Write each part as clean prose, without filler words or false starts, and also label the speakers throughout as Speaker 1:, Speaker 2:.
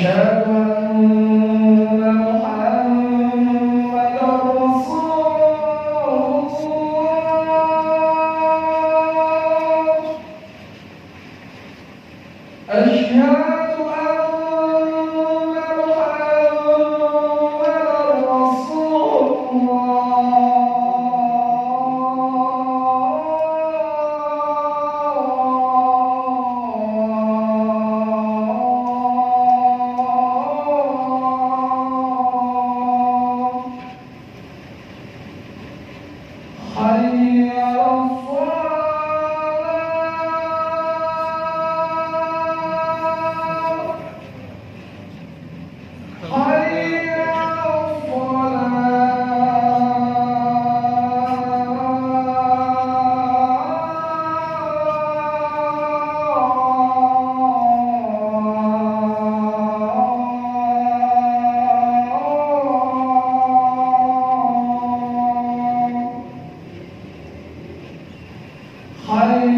Speaker 1: أشهد أن محمدا رسول الله. أشهد أن محمدا رسول حي على الصلاة حي على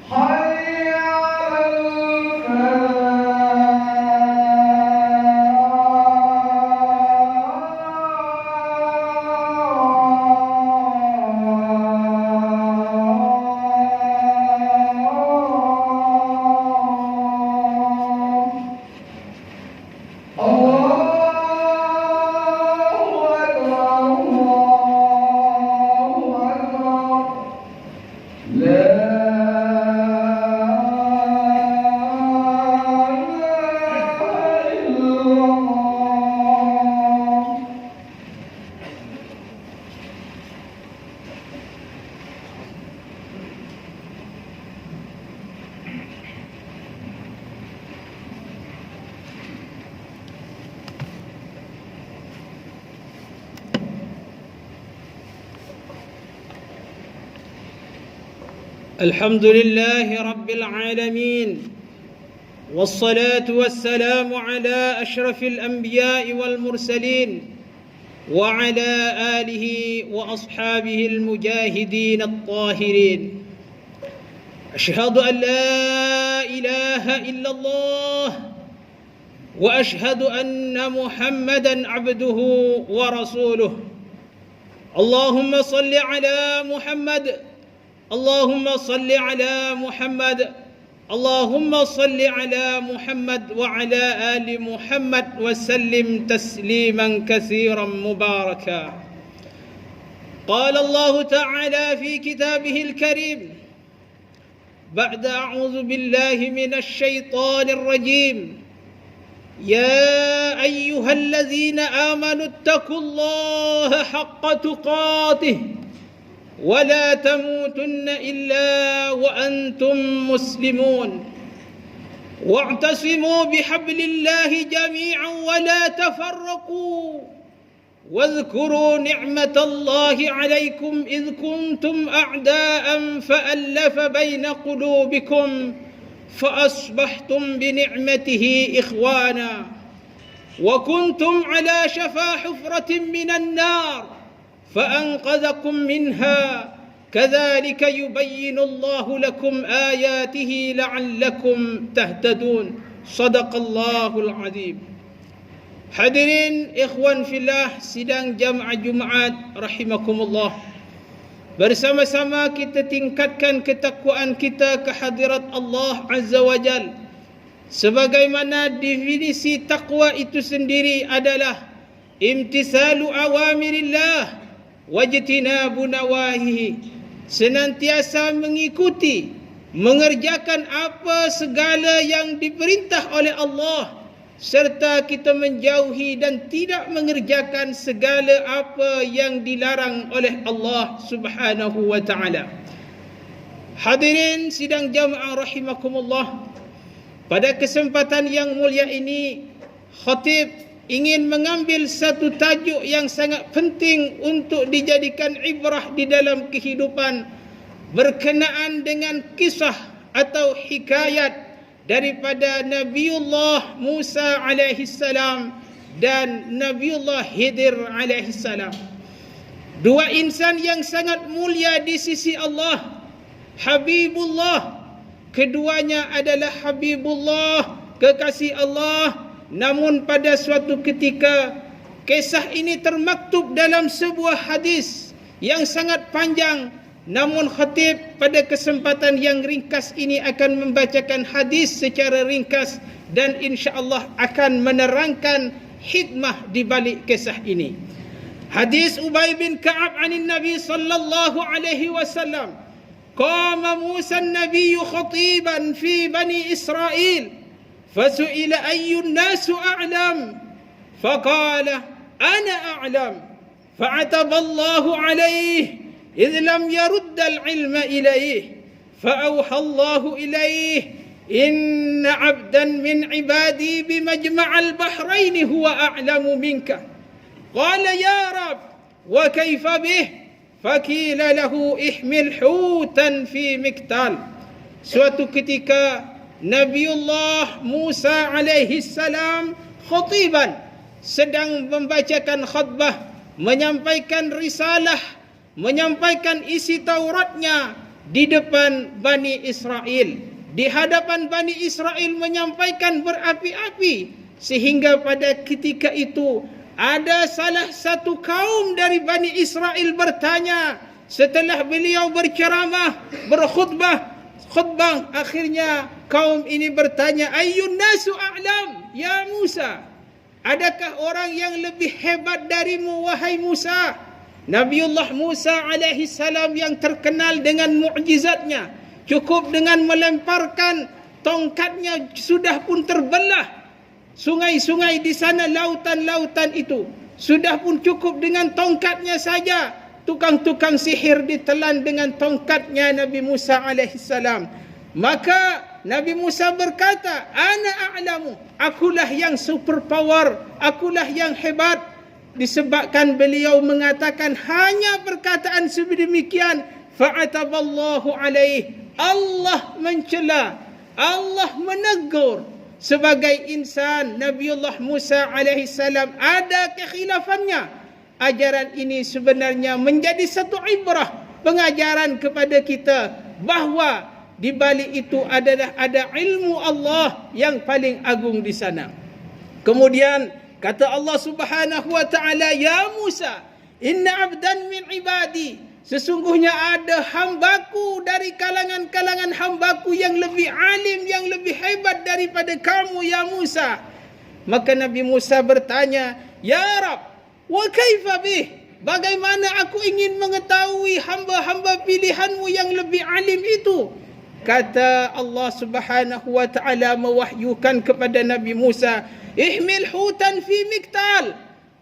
Speaker 1: حي على الفلاح حي على
Speaker 2: الحمد لله رب العالمين، والصلاة والسلام على أشرف الأنبياء والمرسلين وعلى آله وأصحابه المجاهدين الطاهرين. أشهد أن لا إله إلا الله، وأشهد أن محمدا عبده ورسوله. اللهم صل على محمد، اللهم صل على محمد، اللهم صل على محمد وعلى آل محمد وسلم تسليما كثيرا مباركا. قال الله تعالى في كتابه الكريم بعد أعوذ بالله من الشيطان الرجيم: يا أيها الذين آمنوا اتقوا الله حق تقاته ولا تموتن إلا وأنتم مسلمون، واعتصموا بحبل الله جميعا ولا تفرقوا، واذكروا نعمة الله عليكم إذ كنتم أعداء فألف بين قلوبكم فأصبحتم بنعمته إخوانا، وكنتم على شفا حفرة من النار فأنقذكم منها، كذلك يبين الله لكم آياته لعلكم تهتدون. صدق الله العظيم. Hadirin ikhwan fillah sidang jamaah Jumaat rahimakumullah. Bersama-sama kita tingkatkan ketakwaan kita ke hadirat Allah Azza wa Jal. Sebagaimana definisi takwa itu sendiri adalah imtisalu awamirillah wajtinabu nawahihi, senantiasa mengikuti, mengerjakan apa segala yang diperintah oleh Allah, serta kita menjauhi dan tidak mengerjakan segala apa yang dilarang oleh Allah Subhanahu wa taala. Hadirin sidang jamaah rahimakumullah, pada kesempatan yang mulia ini khatib ingin mengambil satu tajuk yang sangat penting untuk dijadikan ibrah di dalam kehidupan, berkenaan dengan kisah atau hikayat daripada Nabiullah Musa alaihi salam dan Nabiullah Khidir alaihi salam. Dua insan yang sangat mulia di sisi Allah, Habibullah. Keduanya adalah Habibullah, kekasih Allah. Namun pada suatu ketika, kisah ini termaktub dalam sebuah hadis yang sangat panjang. Namun khatib pada kesempatan yang ringkas ini akan membacakan hadis secara ringkas dan insya-Allah akan menerangkan hikmah di balik kisah ini. Hadis Ubay bin Ka'ab anin Nabi sallallahu alaihi wasallam, qama Musa an-nabiy khatiban fi bani Israil, fasu'ila ayyun nasu a'lam, faqala ana a'lam, fa'ataba Allahu alayhi idh lam yurd al-'ilma ilayhi, fa'awha Allahu ilayhi inna 'abdan min 'ibadi bimajma' al-bahrain huwa a'lamu minka. Qala ya Rab, wa kaifa bih? Fakila lahu ihmil hutan fi miktal. Suatu ketika Nabiullah Musa alaihi salam khatiban, sedang membacakan khutbah, menyampaikan risalah, menyampaikan isi Tauratnya di depan Bani Israel. Di hadapan Bani Israel menyampaikan berapi-api, sehingga pada ketika itu ada salah satu kaum dari Bani Israel bertanya setelah beliau berceramah, berkhutbah, akhirnya kaum ini bertanya, ayyun nasu a'lam ya Musa, adakah orang yang lebih hebat darimu wahai Musa? Nabiullah Musa alaihi salam yang terkenal dengan mukjizatnya, cukup dengan melemparkan tongkatnya sudah pun terbelah sungai-sungai di sana, lautan-lautan itu. Sudah pun cukup dengan tongkatnya saja. Tukang-tukang sihir ditelan dengan tongkatnya Nabi Musa alaihissalam. Maka Nabi Musa berkata, ana a'lamu, akulah yang super power, akulah yang hebat. Disebabkan beliau mengatakan hanya perkataan sedemikian, fa'ataballahu alaihi, Allah mencela, Allah menegur. Sebagai insan, Nabiullah Musa alaihissalam ada kekhilafannya. Ajaran ini sebenarnya menjadi satu ibrah, pengajaran kepada kita bahawa di balik itu adalah ada ilmu Allah yang paling agung di sana. Kemudian kata Allah Subhanahu wa taala, ya Musa, inna abdan min ibadi, sesungguhnya ada hambaku dari kalangan-kalangan hambaku yang lebih alim, yang lebih hebat daripada kamu ya Musa. Maka Nabi Musa bertanya, ya Rab, wa kaifa bih? Bagaimana aku ingin mengetahui hamba-hamba pilihanmu yang lebih alim itu? Kata Allah Subhanahu wa taala mewahyukan kepada Nabi Musa, ihmil hutan fi miktal,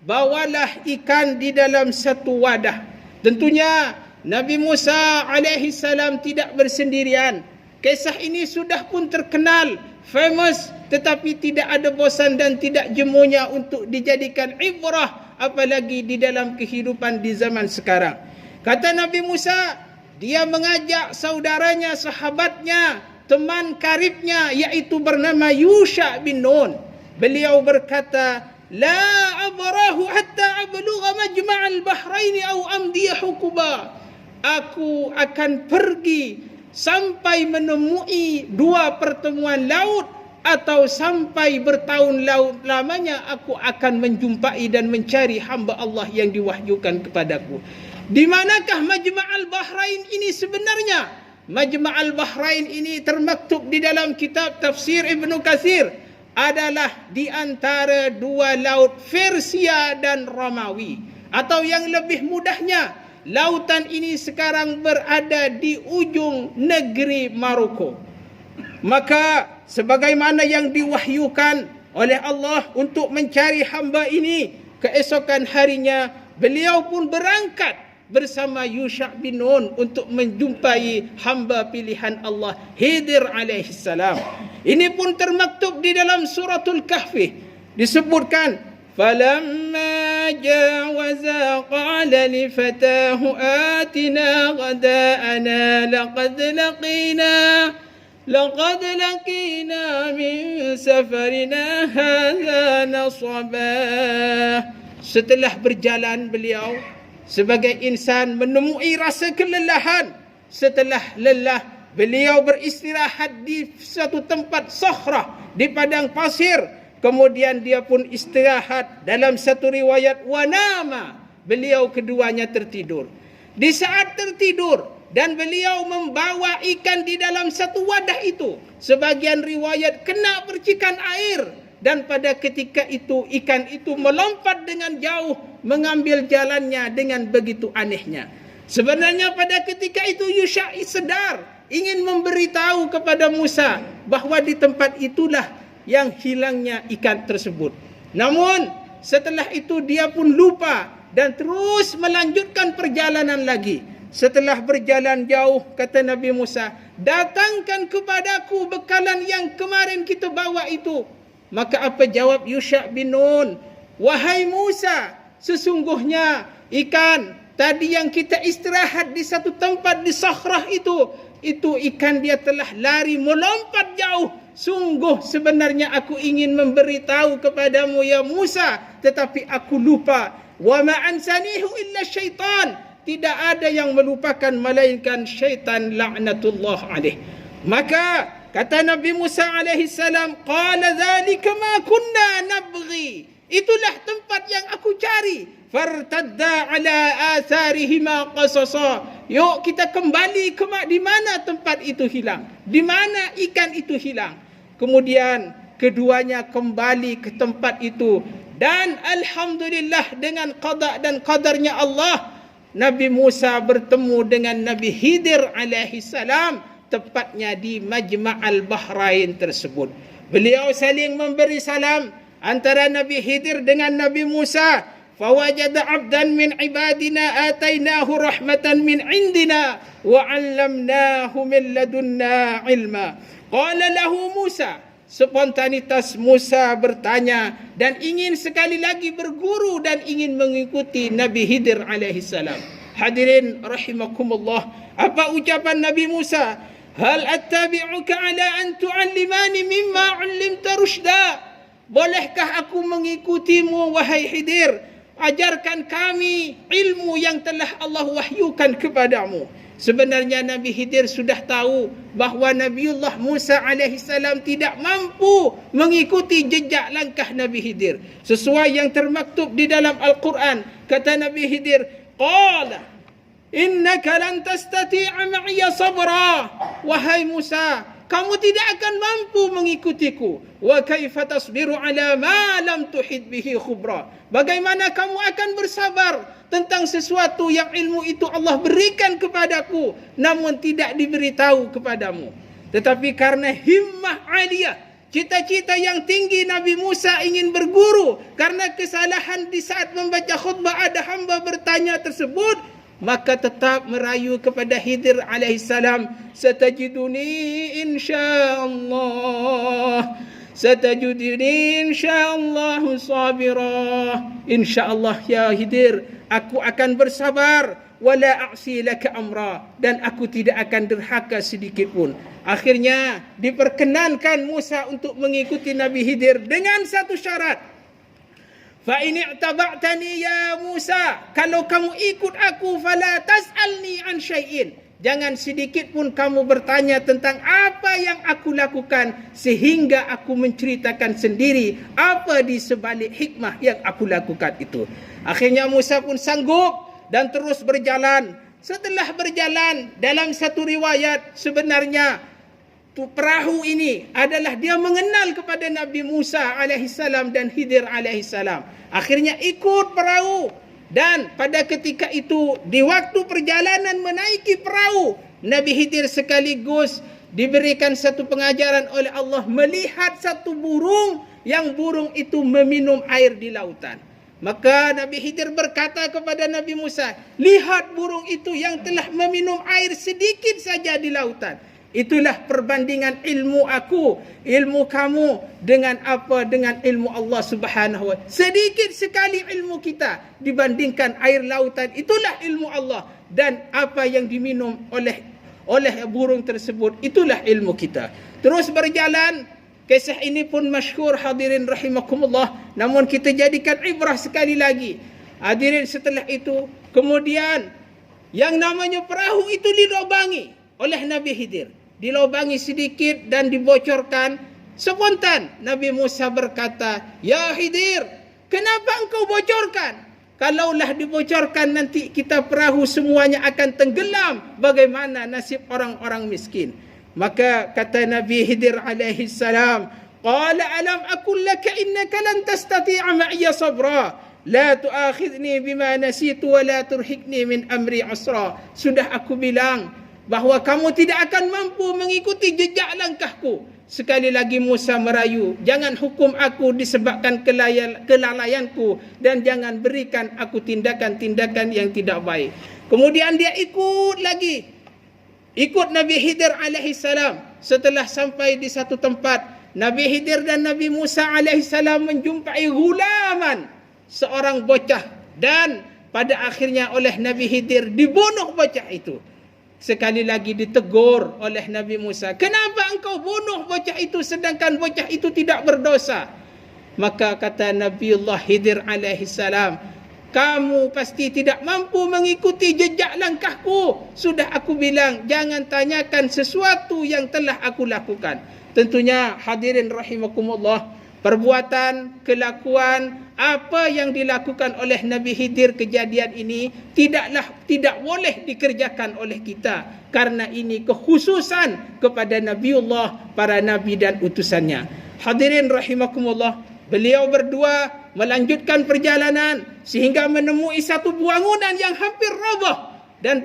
Speaker 2: bawalah ikan di dalam satu wadah. Tentunya Nabi Musa alaihi salam tidak bersendirian. Kisah ini sudah pun terkenal, famous, tetapi tidak ada bosan dan tidak jemunya untuk dijadikan ibrah, apalagi di dalam kehidupan di zaman sekarang. Kata Nabi Musa, dia mengajak saudaranya, sahabatnya, teman karibnya, iaitu bernama Yusha bin Nun. Beliau berkata, la abrahu hatta ablugha majma'al bahraini aw amdiya hukuba. Aku akan pergi sampai menemui dua pertemuan laut, atau sampai bertahun lamanya aku akan menjumpai dan mencari hamba Allah yang diwahyukan kepadaku. Di manakah Majma'al Bahrain ini sebenarnya? Majma'al Bahrain ini termaktub di dalam kitab tafsir Ibnu Katsir, adalah di antara dua laut, Persia dan Romawi. Atau yang lebih mudahnya, lautan ini sekarang berada di ujung negeri Maroko. Maka sebagaimana yang diwahyukan oleh Allah untuk mencari hamba ini, keesokan harinya beliau pun berangkat bersama Yusha bin Nun untuk menjumpai hamba pilihan Allah, Khidir alaihissalam. Ini pun termaktub di dalam suratul Kahfi. Disebutkan, falamma jawaza qala li fatahu atina ghada'ana laqad laqina min safarina hadha nasaba. Setelah berjalan beliau sebagai insan menemui rasa kelelahan. Setelah lelah, beliau beristirahat di suatu tempat sakhrah di padang pasir. Kemudian dia pun istirahat. Dalam satu riwayat, wanama, beliau keduanya tertidur. Di saat tertidur dan beliau membawa ikan di dalam satu wadah itu, sebagian riwayat kena percikan air. Dan pada ketika itu ikan itu melompat dengan jauh, mengambil jalannya dengan begitu anehnya. Sebenarnya pada ketika itu Yusha sedar, ingin memberitahu kepada Musa bahawa di tempat itulah yang hilangnya ikan tersebut. Namun setelah itu dia pun lupa dan terus melanjutkan perjalanan lagi. Setelah berjalan jauh, kata Nabi Musa, datangkan kepadaku bekalan yang kemarin kita bawa itu. Maka apa jawab Yusha bin Nun? Wahai Musa, sesungguhnya ikan tadi yang kita istirahat di satu tempat di sakhrah itu ikan dia telah lari melompat jauh. Sungguh sebenarnya aku ingin memberitahu kepadamu ya Musa, tetapi aku lupa. Wa ma ansanihu illa syaitan. Tidak ada yang melupakan melainkan syaitan laknatullah alaih. Maka kata Nabi Musa alaihi salam, qala dzalika ma kunna nabghi. Itulah tempat yang aku cari. Fartadda ala atharihima qasasa. Yuk kita kembali ke di mana tempat itu hilang. Di mana ikan itu hilang. Kemudian keduanya kembali ke tempat itu. Dan alhamdulillah dengan qada dan qadarnya Allah, Nabi Musa bertemu dengan Nabi Khidir alaihi salam, tepatnya di Majma'al Bahrain tersebut. Beliau saling memberi salam antara Nabi Khidir dengan Nabi Musa. Fawajada 'abdan min ibadina atainahu rahmatan min indina wa 'allamnahu min ladunna ilma. Qala lahu Musa. Spontanitas Musa bertanya dan ingin sekali lagi berguru dan ingin mengikuti Nabi Khidir alaihi salam. Hadirin rahimakumullah, apa ucapan Nabi Musa? Hal attabi'uka ala an tu'allimani mimma 'allimta rusyda? Bolehkah aku mengikutimu wahai Khidir? Ajarkan kami ilmu yang telah Allah wahyukan kepadamu. Sebenarnya Nabi Khidir sudah tahu bahawa Nabiullah Musa alaihi salam tidak mampu mengikuti jejak langkah Nabi Khidir. Sesuai yang termaktub di dalam Al-Quran, kata Nabi Khidir, qala innaka lan tastati'a ma'iya sabra. Wahai Musa, kamu tidak akan mampu mengikutiku. Wa kaifa tasbiru ala ma lam tuhid bihi khubra. Bagaimana kamu akan bersabar tentang sesuatu yang ilmu itu Allah berikan kepadaku namun tidak diberitahu kepadamu. Tetapi karena himmah aliyah, cita-cita yang tinggi Nabi Musa ingin berguru, karena kesalahan di saat membaca khutbah ada hamba bertanya tersebut, maka tetap merayu kepada Khidir alaihissalam, satajiduni insyaallah, satajiduni insyaallah sabira. Insyaallah ya Khidir, aku akan bersabar, wala a'si laka amra, dan aku tidak akan derhaka sedikit pun. Akhirnya diperkenankan Musa untuk mengikuti Nabi Khidir dengan satu syarat. Fa in i'taba'tani ya Musa, kalau kamu ikut aku, fala tas'alni an syai'in, jangan sedikit pun kamu bertanya tentang apa yang aku lakukan sehingga aku menceritakan sendiri apa di sebalik hikmah yang aku lakukan itu. Akhirnya Musa pun sanggup dan terus berjalan. Setelah berjalan, dalam satu riwayat sebenarnya perahu ini adalah dia mengenal kepada Nabi Musa alaihissalam dan Khidir alaihissalam. Akhirnya ikut perahu, dan pada ketika itu di waktu perjalanan menaiki perahu, Nabi Khidir sekaligus diberikan satu pengajaran oleh Allah melihat satu burung yang burung itu meminum air di lautan. Maka Nabi Khidir berkata kepada Nabi Musa, lihat burung itu yang telah meminum air sedikit saja di lautan. Itulah perbandingan ilmu aku, ilmu kamu dengan apa? Dengan ilmu Allah Subhanahu wa ta'ala. Sedikit sekali ilmu kita dibandingkan air lautan. Itulah ilmu Allah, dan apa yang diminum oleh burung tersebut, itulah ilmu kita. Terus berjalan. Kisah ini pun masyhur hadirin rahimakumullah, namun kita jadikan ibrah sekali lagi. Hadirin, setelah itu kemudian yang namanya perahu itu dilobangi oleh Nabi Khidir. Dilobangi sedikit dan dibocorkan. Spontan Nabi Musa berkata, "Ya Khidir, kenapa engkau bocorkan? Kalaulah dibocorkan nanti kita perahu semuanya akan tenggelam. Bagaimana nasib orang-orang miskin?" Maka kata Nabi Khidir alaihi salam, "Qala alam aqul laka innaka lan tastati'a ma'iya sabra. La tu'akhidni bima nasitu wa la turhikni min amri usra." Sudah aku bilang bahawa kamu tidak akan mampu mengikuti jejak langkahku. Sekali lagi Musa merayu, "Jangan hukum aku disebabkan kelalaianku dan jangan berikan aku tindakan-tindakan yang tidak baik." Kemudian dia ikut lagi. Ikut Nabi Khidir alaihi salam. Setelah sampai di satu tempat, Nabi Khidir dan Nabi Musa alaihi salam menjumpai gulaman, seorang bocah, dan pada akhirnya oleh Nabi Khidir dibunuh bocah itu. Sekali lagi ditegur oleh Nabi Musa, "Kenapa engkau bunuh bocah itu sedangkan bocah itu tidak berdosa?" Maka kata Nabiullah Khidir alaihi salam, "Kamu pasti tidak mampu mengikuti jejak langkahku. Sudah aku bilang, jangan tanyakan sesuatu yang telah aku lakukan." Tentunya hadirin rahimakumullah, perbuatan, kelakuan, apa yang dilakukan oleh Nabi Khidir kejadian ini tidak boleh dikerjakan oleh kita, karena ini kekhususan kepada Nabiullah, para nabi dan utusannya. Hadirin rahimakumullah, beliau berdua melanjutkan perjalanan sehingga menemui satu bangunan yang hampir roboh, dan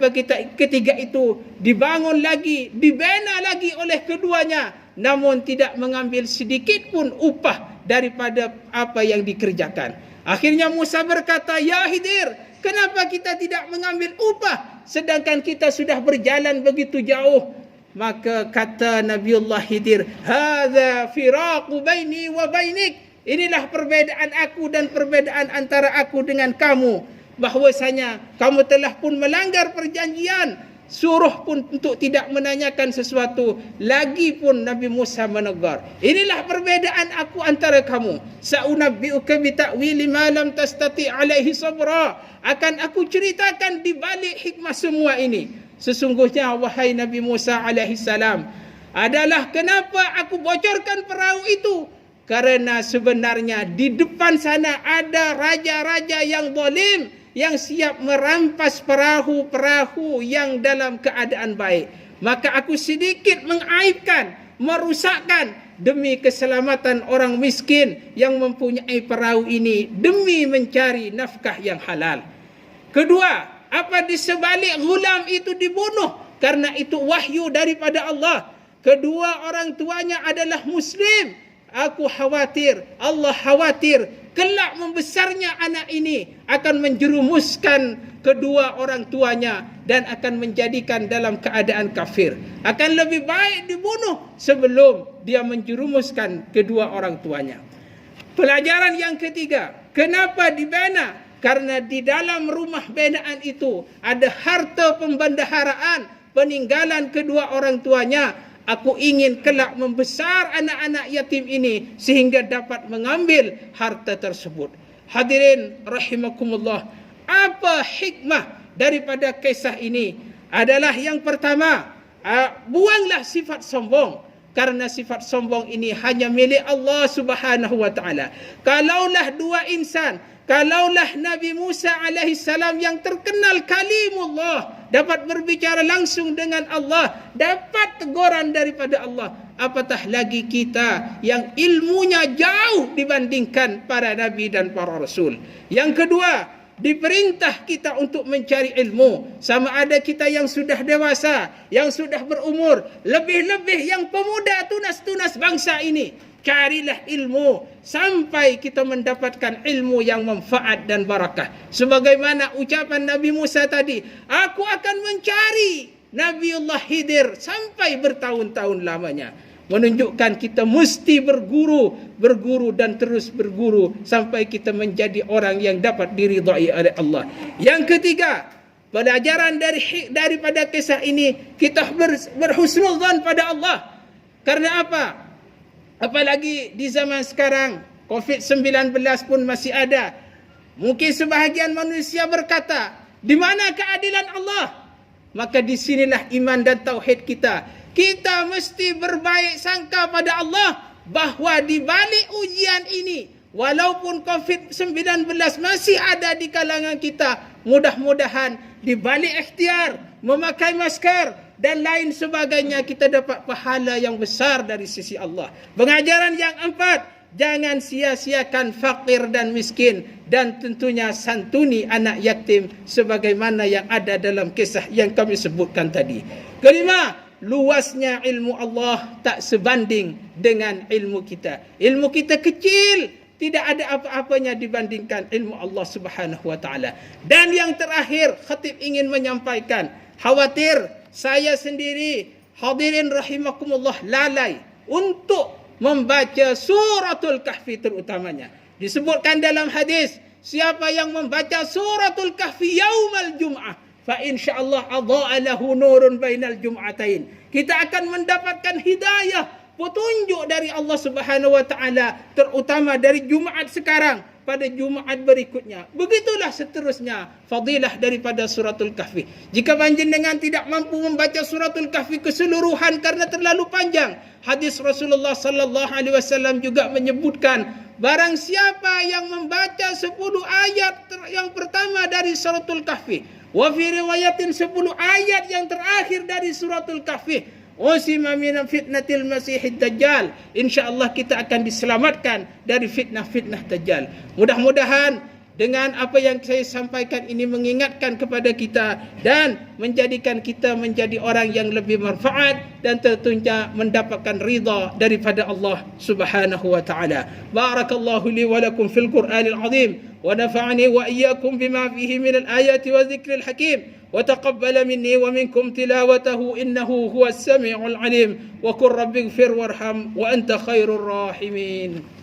Speaker 2: ketika itu dibangun lagi, dibina lagi oleh keduanya, namun tidak mengambil sedikit pun upah daripada apa yang dikerjakan. Akhirnya Musa berkata, "Ya Khidir, kenapa kita tidak mengambil upah sedangkan kita sudah berjalan begitu jauh?" Maka kata Nabiullah Khidir, "Hadza firaqu baini wa bainik." Inilah perbedaan aku dan perbedaan antara aku dengan kamu. Bahwasanya kamu telah pun melanggar perjanjian. Suruh pun untuk tidak menanyakan sesuatu. Lagi pun Nabi Musa menegur, "Inilah perbedaan aku antara kamu. Sa'unabbi'uka bita'wili ma lam tastati' alaihi sabra." Akan aku ceritakan di balik hikmah semua ini. Sesungguhnya wahai Nabi Musa alaihi salam, adalah kenapa aku bocorkan perahu itu? Karena sebenarnya di depan sana ada raja-raja yang zalim, yang siap merampas perahu-perahu yang dalam keadaan baik. Maka aku sedikit mengaibkan, merusakkan demi keselamatan orang miskin yang mempunyai perahu ini demi mencari nafkah yang halal. Kedua, apa di sebalik gulam itu dibunuh? Karena itu wahyu daripada Allah. Kedua orang tuanya adalah Muslim. Aku khawatir, Allah khawatir, kelak membesarnya anak ini akan menjerumuskan kedua orang tuanya dan akan menjadikan dalam keadaan kafir. Akan lebih baik dibunuh sebelum dia menjerumuskan kedua orang tuanya. Pelajaran yang ketiga, kenapa dibina? Karena di dalam rumah binaan itu ada harta pembendaharaan peninggalan kedua orang tuanya. Aku ingin kelak membesar anak-anak yatim ini sehingga dapat mengambil harta tersebut. Hadirin rahimakumullah, apa hikmah daripada kisah ini? Adalah yang pertama, buanglah sifat sombong. Karena sifat sombong ini hanya milik Allah Subhanahu wa taala. Kalaulah dua insan, kalaulah Nabi Musa alaihi salam yang terkenal kalimullah dapat berbicara langsung dengan Allah, dapat teguran daripada Allah, apatah lagi kita yang ilmunya jauh dibandingkan para nabi dan para rasul. Yang kedua, diperintah kita untuk mencari ilmu, sama ada kita yang sudah dewasa, yang sudah berumur, lebih-lebih yang pemuda tunas-tunas bangsa ini. Carilah ilmu sampai kita mendapatkan ilmu yang manfaat dan barakah. Sebagaimana ucapan Nabi Musa tadi, aku akan mencari Nabiullah Khidir sampai bertahun-tahun lamanya. Menunjukkan kita mesti berguru dan terus berguru sampai kita menjadi orang yang dapat diridhai oleh Allah. Yang ketiga, pelajaran daripada kisah ini, kita berhusnuzan pada Allah. Karena apa? Apalagi di zaman sekarang, COVID-19 pun masih ada. Mungkin sebahagian manusia berkata, di mana keadilan Allah? Maka di sinilah iman dan tauhid kita. Kita mesti berbaik sangka pada Allah bahawa di balik ujian ini, walaupun COVID-19 masih ada di kalangan kita, mudah-mudahan di balik ikhtiar, memakai masker dan lain sebagainya, kita dapat pahala yang besar dari sisi Allah. Pengajaran yang keempat, jangan sia-siakan fakir dan miskin, dan tentunya santuni anak yatim sebagaimana yang ada dalam kisah yang kami sebutkan tadi. Kelima, luasnya ilmu Allah tak sebanding dengan ilmu kita. Ilmu kita kecil, tidak ada apa-apanya dibandingkan ilmu Allah Subhanahu wa taala. Dan yang terakhir, khatib ingin menyampaikan, khawatir saya sendiri, hadirin rahimakumullah, lalai untuk membaca suratul kahfi terutamanya. Disebutkan dalam hadis, siapa yang membaca suratul kahfi yaumal jum'ah, fa insyaallah adha'a lahu nurun bainal jum'atain. Kita akan mendapatkan hidayah, petunjuk dari Allah Subhanahu wa taala, terutama dari Jumaat sekarang pada Jumaat berikutnya. Begitulah seterusnya fadilah daripada suratul kahfi. Jika panjenengan tidak mampu membaca suratul kahfi keseluruhan karena terlalu panjang, hadis Rasulullah sallallahu alaihi wasallam juga menyebutkan, barang siapa yang membaca 10 ayat yang pertama dari suratul kahfi, wa fi riwayatin 10 ayat yang terakhir dari suratul kahfi, usima min fitnatil masihid dajjal, insyaallah kita akan diselamatkan dari fitnah-fitnah dajjal. Mudah-mudahan dengan apa yang saya sampaikan ini mengingatkan kepada kita dan menjadikan kita menjadi orang yang lebih manfaat dan tentunya mendapatkan ridha daripada Allah Subhanahu wa taala. Barakallahu li wa lakum fil Qur'anil azim wa nafa'ani wa iyyakum bima fihi min al-ayati wa dhikril hakim. وتقبل مني ومنكم تلاوته إنه هو السميع العليم وقل رب اغفر وارحم وأنت خير الراحمين.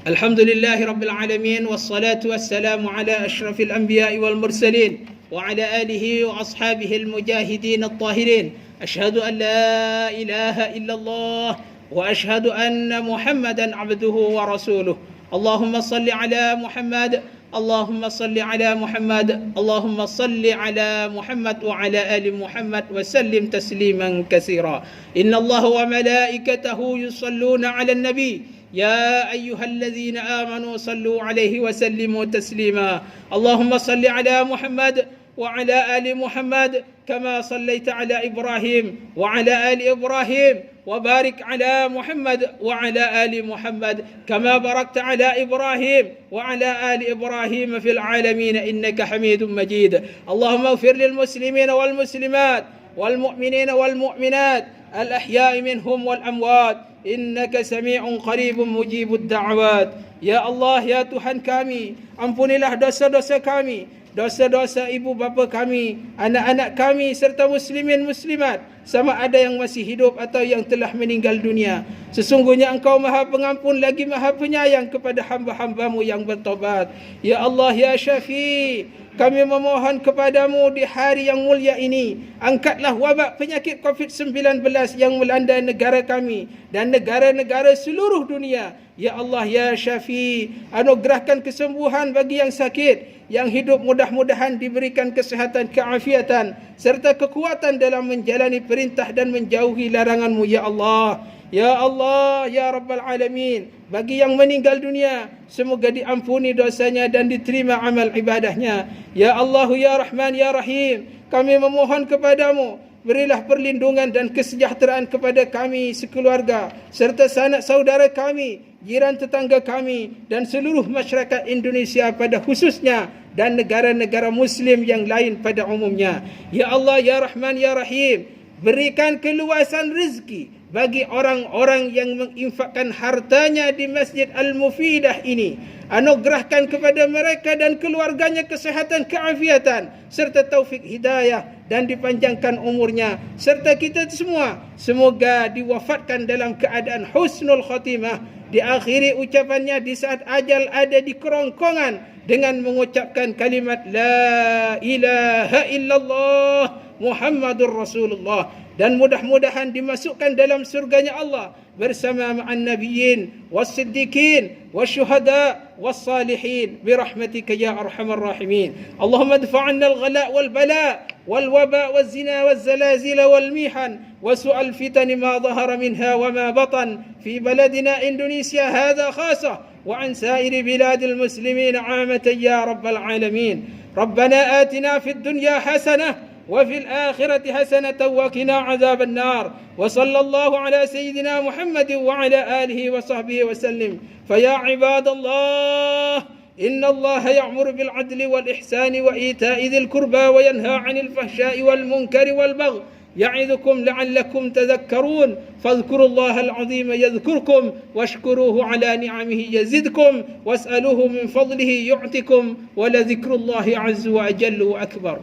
Speaker 2: الحمد لله رب العالمين والصلاة والسلام على أشرف الأنبياء والمرسلين وعلى آله وأصحابه المجاهدين الطاهرين. أشهد أن لا إله إلا الله وأشهد أن محمدا عبده ورسوله. اللهم صل على محمد، اللهم صل على محمد، اللهم صل على محمد وعلى آل محمد وسلم تسليما كثيرا. إن الله وملائكته يصلون على النبي يا أيها الذين آمنوا صلوا عليه وسلموا تسليما. اللهم صل على محمد وعلى آل محمد كما صليت على إبراهيم وعلى آل إبراهيم وبارك على محمد وعلى آل محمد كما باركت على إبراهيم وعلى آل إبراهيم في العالمين إنك حميد مجيد. اللهم اغفر للمسلمين والمسلمات والمؤمنين والمؤمنات الأحياء منهم والأموات إنك سميع قريب مجيب الدعوات. Ya Allah, ya Tuhan kami, ampunilah dosa-dosa kami, dosa-dosa ibu bapa kami, anak-anak kami serta muslimin muslimat, sama ada yang masih hidup atau yang telah meninggal dunia. Sesungguhnya Engkau Maha Pengampun lagi Maha Penyayang kepada hamba-hambamu yang bertobat. Ya Allah, ya Syafi', kami memohon kepadamu di hari yang mulia ini, angkatlah wabak penyakit COVID-19 yang melanda negara kami dan negara-negara seluruh dunia. Ya Allah, ya Syafi', anugerahkan kesembuhan bagi yang sakit, yang hidup mudah-mudahan diberikan kesehatan, keafiatan serta kekuatan dalam menjalani perintah dan menjauhi larangan-Mu. Ya Allah, ya Allah, ya Rabbal Alamin, bagi yang meninggal dunia, semoga diampuni dosanya dan diterima amal ibadahnya. Ya Allah, ya Rahman, ya Rahim, kami memohon kepadamu, berilah perlindungan dan kesejahteraan kepada kami sekeluarga, serta sanak saudara kami, jiran tetangga kami, dan seluruh masyarakat Indonesia pada khususnya, dan negara-negara Muslim yang lain pada umumnya. Ya Allah, ya Rahman, ya Rahim, berikan keluasan rezeki bagi orang-orang yang menginfakkan hartanya di Masjid Al-Mufidah ini. Anugerahkan kepada mereka dan keluarganya kesehatan, keafiatan serta taufik hidayah dan dipanjangkan umurnya, serta kita semua semoga diwafatkan dalam keadaan husnul khatimah diakhiri ucapannya di saat ajal ada di kerongkongan dengan mengucapkan kalimat La ilaha illallah Muhammadur Rasulullah. Dan mudah-mudahan dimasukkan dalam surganya Allah bersama ma'an nabiyyin was-siddiqin wasyuhada was-salihin birahmatika ya arhamar rahimin. Allahumma adfa' 'anna al-ghala' wal-bala' wal-waba' waz-zina waz-zalazil wal-mihan wa su'al fitan ma dhahara minha wa ma batan fi baladina Indonesia hadha khassa wa 'an sa'iri biladil muslimin 'amatan ya rabbal alamin. Rabbana atina fid dunya hasanah وفي الآخرة حسنة وقنا عذاب النار وصلى الله على سيدنا محمد وعلى آله وصحبه وسلم. فيا عباد الله إن الله يأمر بالعدل والإحسان وإيتاء ذي القربى وينهى عن الفحشاء والمنكر والبغي يعظكم لعلكم تذكرون فاذكروا الله العظيم يذكركم واشكروه على نعمه يزدكم واسألوه من فضله يعطكم ولذكر الله عز وجل أكبر.